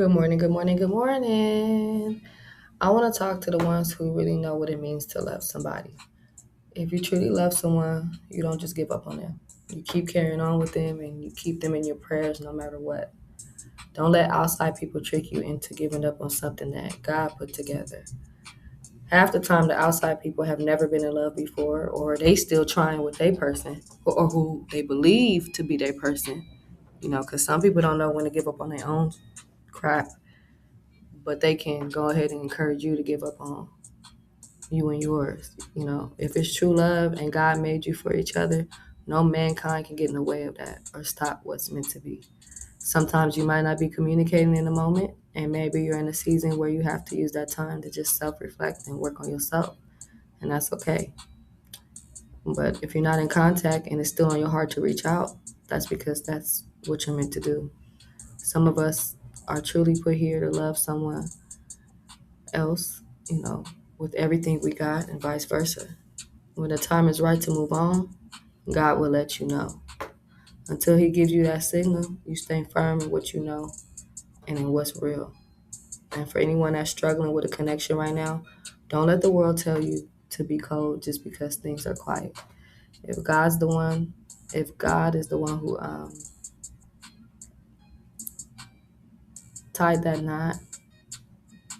Good morning, good morning, good morning. I want to talk to the ones who really know what it means to love somebody. If you truly love someone, you don't just give up on them. You keep carrying on with them and you keep them in your prayers no matter what. Don't let outside people trick you into giving up on something that God put together. Half the time, the outside people have never been in love before, or they still trying with their person, or who they believe to be their person. Because some people don't know when to give up on their own crap, but they can go ahead and encourage you to give up on you and yours. If it's true love and God made you for each other, no mankind can get in the way of that or stop what's meant to be. Sometimes you might not be communicating in the moment, and maybe you're in a season where you have to use that time to just self-reflect and work on yourself, and that's okay. But if you're not in contact and it's still on your heart to reach out, that's because that's what you're meant to do. Some of us are truly put here to love someone else, with everything we got, and vice versa. When the time is right to move on, God will let you know. Until He gives you that signal, you stay firm in what you know and in what's real. And for anyone that's struggling with a connection right now, don't let the world tell you to be cold just because things are quiet. If God's the one, if God is the one who tied that knot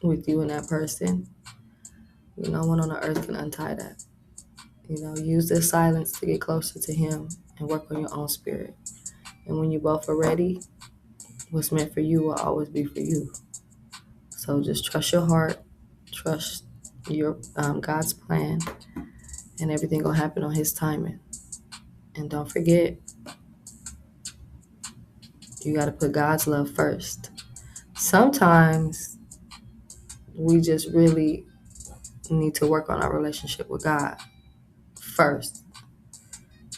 with you and that person, no one on the earth can untie that. Use this silence to get closer to Him and work on your own spirit. And when you both are ready, what's meant for you will always be for you. So just trust your heart, trust your God's plan, and everything will happen on His timing. And don't forget, you got to put God's love first. Sometimes we just really need to work on our relationship with God first,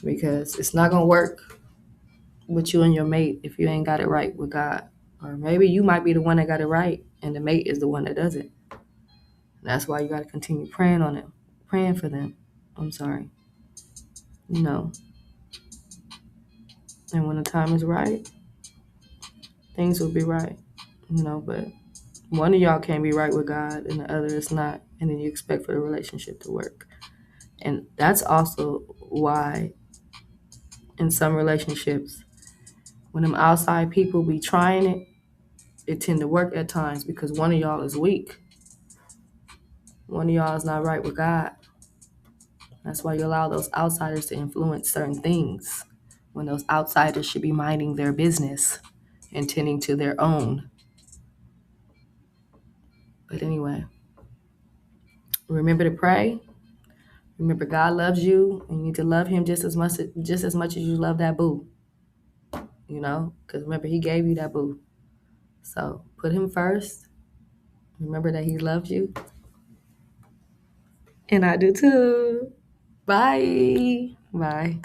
because it's not going to work with you and your mate if you ain't got it right with God. Or maybe you might be the one that got it right and the mate is the one that doesn't. That's why you got to continue praying on them, praying for them. I'm sorry. You know, and when the time is right, things will be right. But one of y'all can't be right with God and the other is not. And then you expect for the relationship to work. And that's also why in some relationships, when them outside people be trying it, it tend to work at times because one of y'all is weak. One of y'all is not right with God. That's why you allow those outsiders to influence certain things when those outsiders should be minding their business and tending to their own. But anyway, remember to pray. Remember, God loves you, and you need to love Him just as much as you love that boo. Because remember, He gave you that boo. So put Him first. Remember that He loves you, and I do too. Bye. Bye.